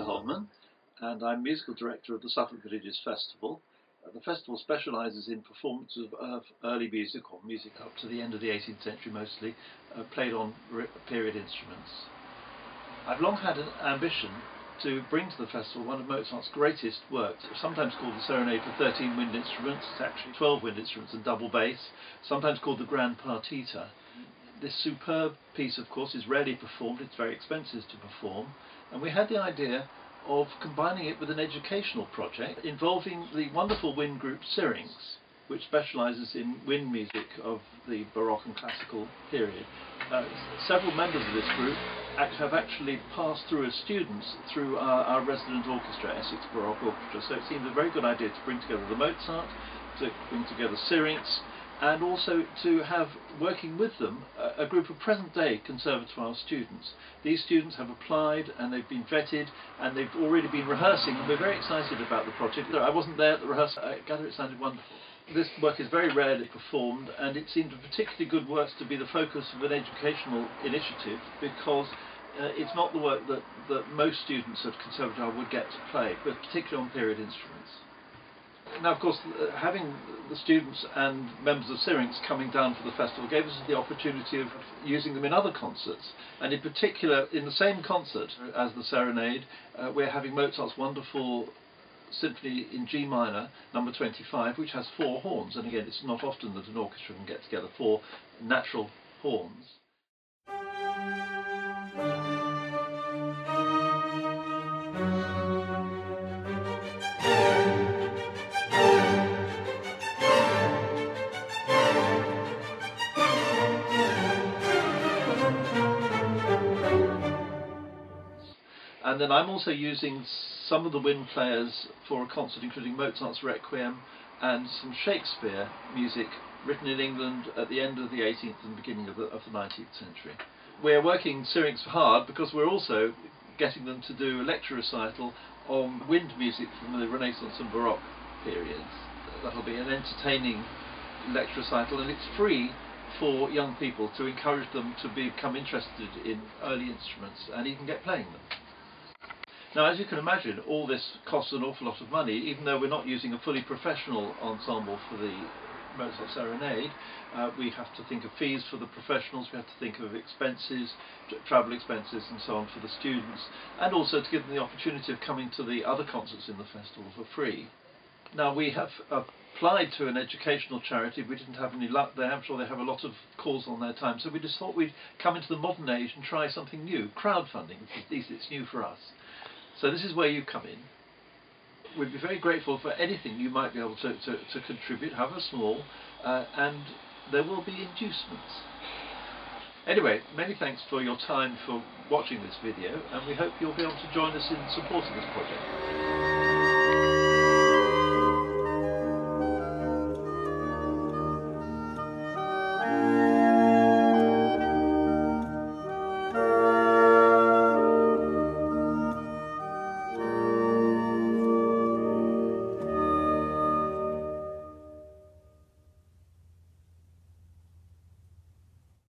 Holman, and I'm musical director of the Suffolk Villages Festival. The festival specialises in performances of early music, or music up to the end of the 18th century mostly, played on period instruments. I've long had an ambition to bring to the festival one of Mozart's greatest works, sometimes called the Serenade for 13 wind instruments. It's actually 12 wind instruments and double bass, sometimes called the Grand Partita. This superb piece, of course, is rarely performed. It's very expensive to perform, and we had the idea of combining it with an educational project involving the wonderful wind group Syrinx, which specialises in wind music of the Baroque and classical period. Several members of this group have actually passed through as students through our resident orchestra, Essex Baroque Orchestra, so it seemed a very good idea to bring together the Mozart, to bring together Syrinx, and also to have, working with them, a group of present-day conservatoire students. These students have applied and they've been vetted and they've already been rehearsing, and we're very excited about the project. I wasn't there at the rehearsal. I gather it sounded wonderful. This work is very rarely performed, and it seemed a particularly good work to be the focus of an educational initiative, because it's not the work that most students at conservatoire would get to play, but particularly on period instruments. Now, of course, having the students and members of Syrinx coming down for the festival gave us the opportunity of using them in other concerts, and in particular, in the same concert as the Serenade, we're having Mozart's wonderful Symphony in G minor, number 25, which has 4 horns, and again, it's not often that an orchestra can get together 4 natural horns. And then I'm also using some of the wind players for a concert, including Mozart's Requiem and some Shakespeare music written in England at the end of the 18th and beginning of the 19th century. We're working Syrinx hard because we're also getting them to do a lecture recital on wind music from the Renaissance and Baroque periods. That'll be an entertaining lecture recital, and it's free for young people to encourage them to become interested in early instruments and even get playing them. Now, as you can imagine, all this costs an awful lot of money, even though we're not using a fully professional ensemble for the Mozart Serenade. We have to think of fees for the professionals, we have to think of expenses, travel expenses and so on for the students, and also to give them the opportunity of coming to the other concerts in the festival for free. Now, we have applied to an educational charity. We didn't have any luck there. I'm sure they have a lot of calls on their time, so we just thought we'd come into the modern age and try something new, crowdfunding. At least it's new for us. So this is where you come in. We'd be very grateful for anything you might be able to contribute, however small, and there will be inducements. Anyway, many thanks for your time for watching this video, and we hope you'll be able to join us in supporting this project.